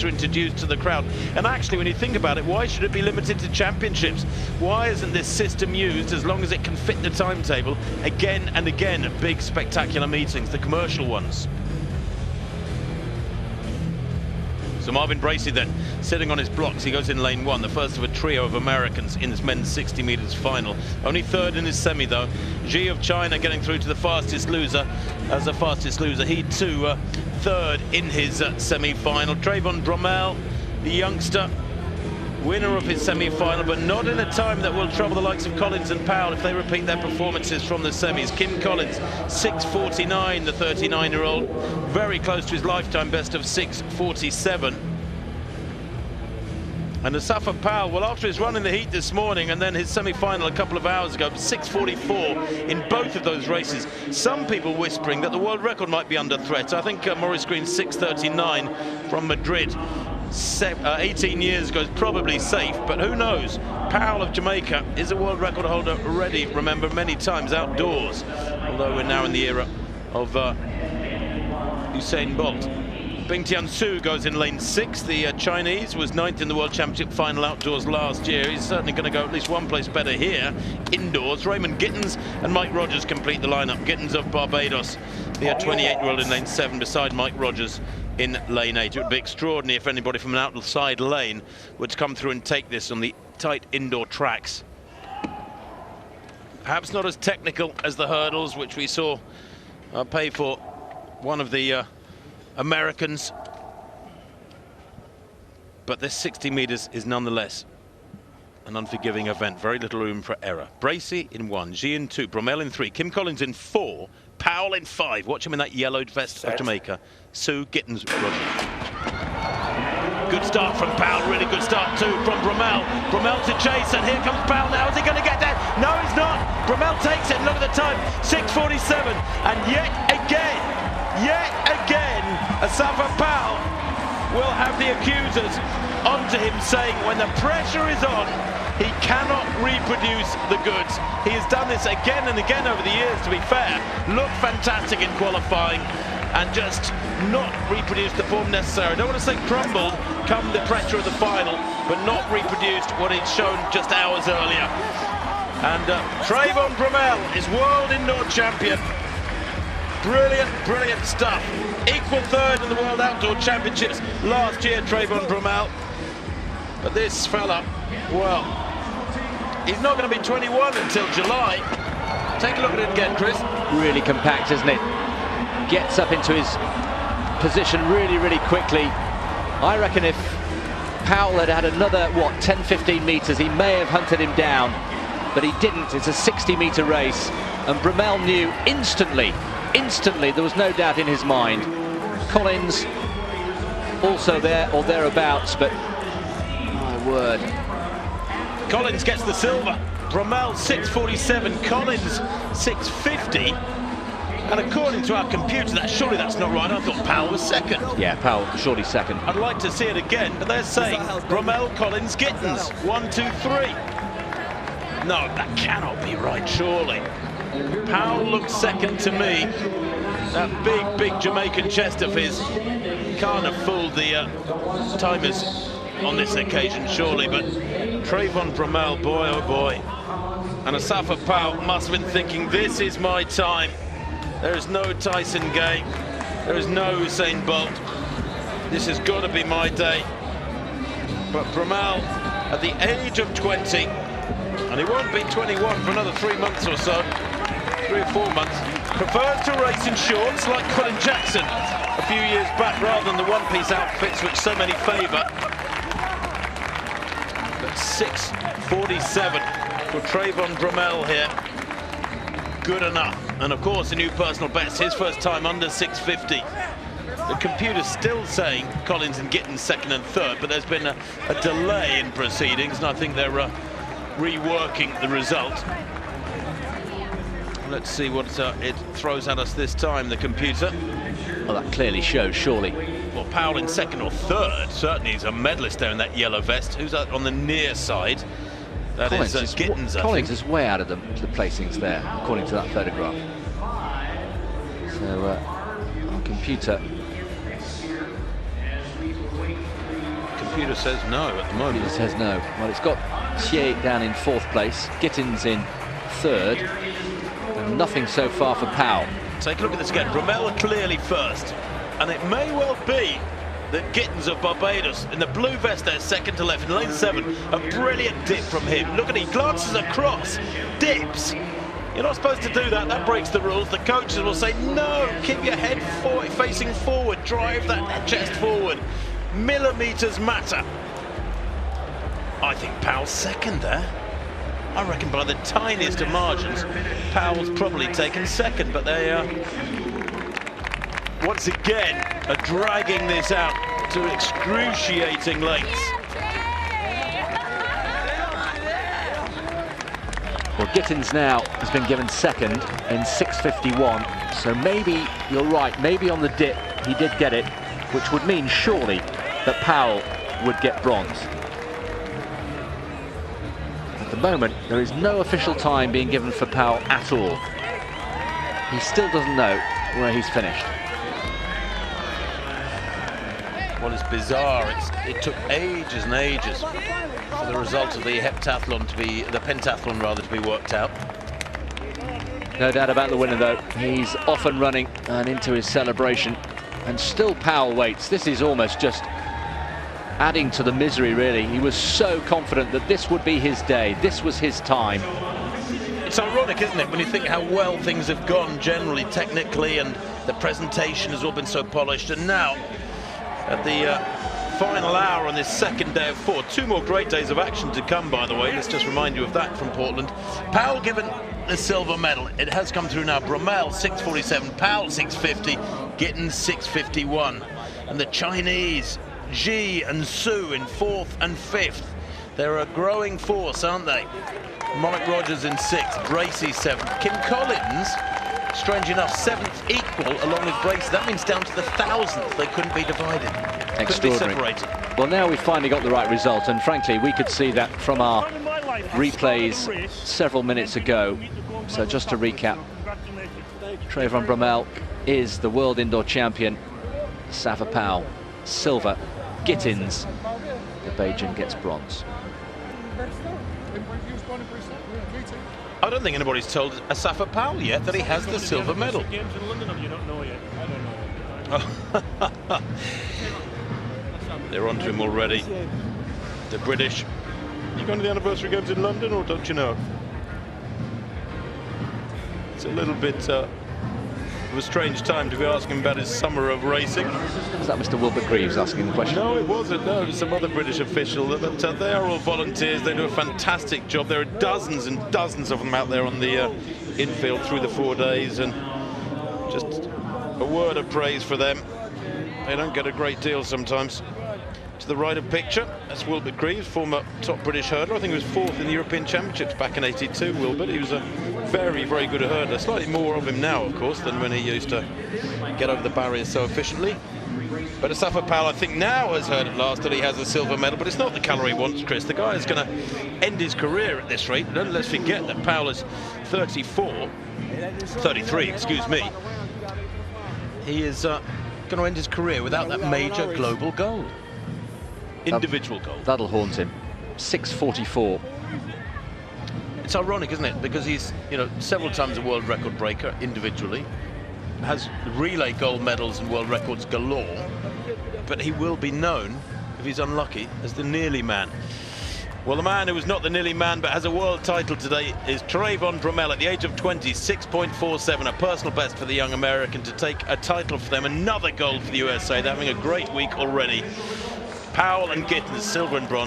are introduced to the crowd. And actually, when you think about it, why should it be limited to championships? Why isn't this system used, as long as it can fit the timetable, again and again at big spectacular meetings, the commercial ones? So Marvin Bracey then, sitting on his blocks, he goes in lane 1, the first of a trio of Americans in this men's 60 meters final. Only third in his semi though. Xi of China getting through to the fastest loser. As the fastest loser, he too third in his semi-final. Trayvon Bromell, the youngster, winner of his semi-final, but not in a time that will trouble the likes of Collins and Powell if they repeat their performances from the semis. Kim Collins, 6:49, the 39-year-old, very close to his lifetime best of 6:47. And Asafa Powell, well, after his run in the heat this morning and then his semi-final a couple of hours ago, 6:44 in both of those races. Some people whispering that the world record might be under threat. I think Maurice Green's 6:39 from Madrid 18 years ago is probably safe, but who knows? Powell of Jamaica is a world record holder already, remember, many times outdoors, although we're now in the era of Usain Bolt. Bing Tiansu goes in lane 6. The Chinese was 9th in the World Championship final outdoors last year. He's certainly going to go at least one place better here indoors. Raymond Gittins and Mike Rogers complete the lineup. Gittins of Barbados, the 28-year-old in lane 7 beside Mike Rogers in lane 8. It would be extraordinary if anybody from an outside lane would come through and take this on the tight indoor tracks. Perhaps not as technical as the hurdles, which we saw pay for one of the Americans, but this 60 meters is nonetheless an unforgiving event. Very little room for error. Bracey in 1, Xi in 2, Bromell in 3, Kim Collins in 4, Powell in 5. Watch him in that yellowed vest of Jamaica. Sue Gittins Rogers. Good start from Powell, really good start too from Bromell. Bromell to chase, and here comes Powell now. Is he going to get there? No, he's not. Bromell takes it. Look at the time, 6:47, and yet again, Asafa Powell will have the accusers onto him, saying when the pressure is on, he cannot reproduce the goods. He has done this again and again over the years, to be fair. Looked fantastic in qualifying and just not reproduced the form necessary. I don't want to say crumbled come the pressure of the final, but not reproduced what he'd shown just hours earlier. And Trayvon Bromell is world indoor champion. Brilliant, brilliant stuff. Equal third in the World Outdoor Championships last year, Trayvon Bromell. But this fella, well, he's not going to be 21 until July. Take a look at it again, Chris. Really compact, isn't it? Gets up into his position really, really quickly. I reckon if Powell had had another, 10-15 meters, he may have hunted him down, but he didn't. It's a 60-meter race, and Bromell knew instantly, there was no doubt in his mind. Collins also there or thereabouts, but my word. Collins gets the silver. Bromell 6:47, Collins 6:50. And according to our computer, surely that's not right. I thought Powell was second. Yeah, Powell surely second. I'd like to see it again, but they're saying Bromell, Collins, Gittins, 1, 2, 3. No, that cannot be right, surely. Powell looks second to me. That big Jamaican chest of his can't have fooled the timers on this occasion, surely. But Trayvon Bromell, boy oh boy. And Asafa Powell must have been thinking, this is my time. There is no Tyson Gay. There is no Usain Bolt. This has got to be my day. But Bromell, at the age of 20, and he won't be 21 for another 3 months or so, 3 or 4 months, prefers to race in shorts like Colin Jackson a few years back rather than the one-piece outfits which so many favour. But 6:47 for Trayvon Bromell here. Good enough. And of course a new personal best, his first time under 6:50. The computer's still saying Collins and Gittins second and third, but there's been a delay in proceedings, and I think they're reworking the result. Let's see what it throws at us this time, the computer. Well, that clearly shows, surely. Well, Powell in second or third. Certainly he's a medalist there in that yellow vest. Who's that on the near side? That Collins is Gittins, Collins is way out of the placings there, according to that photograph. So, our computer computer says no at the moment. Computer says no. Well, it's got Xie down in 4th place, Gittins in 3rd, and nothing so far for Powell. Take a look at this again. Bromell clearly first, and it may well be that Gittins of Barbados in the blue vest there, second to left in lane 7. A brilliant dip from him. Look at he glances across, dips. You're not supposed to do that. That breaks the rules. The coaches will say no. Keep your head forward, facing forward. Drive that chest forward. Millimeters matter. I think Powell's second there. I reckon by the tiniest of margins, Powell's probably taken second, but they once again are dragging this out to excruciating lengths. Well, Gittins now has been given second in 6:51, so maybe you're right, maybe on the dip he did get it, which would mean surely that Powell would get bronze. At the moment, there is no official time being given for Powell at all. He still doesn't know where he's finished. Well, it's bizarre. It took ages and ages for the result of the pentathlon to be worked out. No doubt about the winner, though. He's off and running and into his celebration, and still Powell waits. This is almost just adding to the misery, really. He was so confident that this would be his day. This was his time. It's ironic, isn't it, when you think how well things have gone generally, technically, and the presentation has all been so polished, and now at the final hour on this second day of 4. 2 more great days of action to come, by the way. Let's just remind you of that from Portland. Powell given the silver medal. It has come through now. Bromell 6:47, Powell 6:50, Gittins 6:51. And the Chinese, Ji and Su in 4th and 5th. They're a growing force, aren't they? Mike Rogers in 6th, Bracey 7th. Kim Collins, strange enough, 7th equal along with Bracey. That means down to the 1,000th they couldn't be divided. Extraordinary. Couldn't be separated. Well, now we've finally got the right result, and frankly we could see that from our replays several minutes ago. So just to recap, Trayvon Bromell is the world indoor champion. Safa Powell silver, Gittins, the Beijing gets bronze. I don't think anybody's told Safa Powell yet that he has the silver medal. Games in London, you don't know yet. I don't know. They're on to him already. The British. You going to the anniversary games in London, or don't you know? It's a little bit of a strange time to be asking about his summer of racing. Was that Mr. Wilbert Greaves asking the question? No, it wasn't. No, it was some other British official. But they are all volunteers. They do a fantastic job. There are dozens and dozens of them out there on the infield through the 4 days, and just a word of praise for them. They don't get a great deal sometimes. To the right of picture, that's Wilbert Greaves, former top British hurdler. I think he was 4th in the European Championships back in '82, Wilbert. He was a very, very good hurdler. Slightly more of him now, of course, than when he used to get over the barriers so efficiently. But Safa Powell, I think, now has heard at last that he has a silver medal, but it's not the colour he wants, Chris. The guy is going to end his career at this rate. Don't let's forget that Powell is 33, excuse me. He is going to end his career without that major global gold. Individual gold. That'll haunt him. 6:44. It's ironic, isn't it? Because he's, several times a world record breaker individually, has relay gold medals and world records galore, but he will be known, if he's unlucky, as the nearly man. Well, the man who was not the nearly man but has a world title today is Trayvon Bromell at the age of 20, 6.47, a personal best for the young American to take a title for them, another gold for the USA. They're having a great week already. Powell and Gittins, silver and bronze.